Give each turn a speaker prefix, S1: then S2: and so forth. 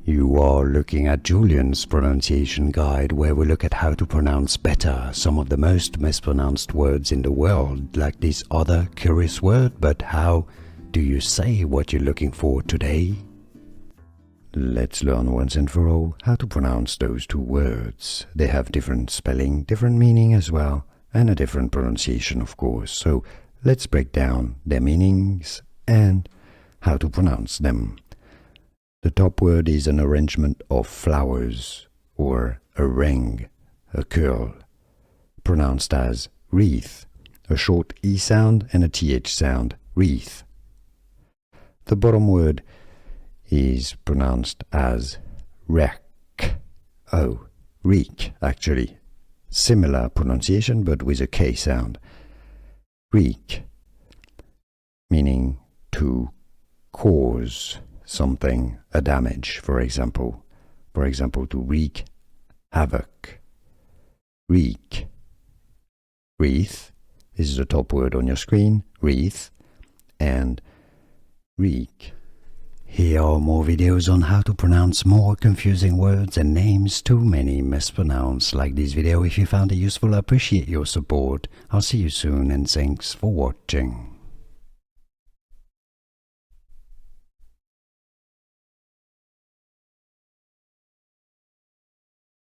S1: You are looking at Julian's pronunciation guide, where we look at how to pronounce better some of the most mispronounced words in the world, like this other curious word. But how do you say what you're looking for today? Let's learn once and for all how to pronounce those two words. They have different spelling, different meaning as well, and a different pronunciation, of course. So let's break down their meanings and how to pronounce them. The top word is an arrangement of flowers, or a ring, a curl, pronounced as wreath, a short E sound and a TH sound, wreath. The bottom word is pronounced as wreck. Oh, Wreak, actually. Similar pronunciation, but with a K sound. Wreak, meaning to cause something, a damage, for example. For example, to wreak havoc. Wreak. Wreath, this is the top word on your screen, wreath, and wreak. Here are more videos on how to pronounce more confusing words and names too many mispronounced. Like this video if you found it useful. I appreciate your support. I'll see you soon and thanks for watching.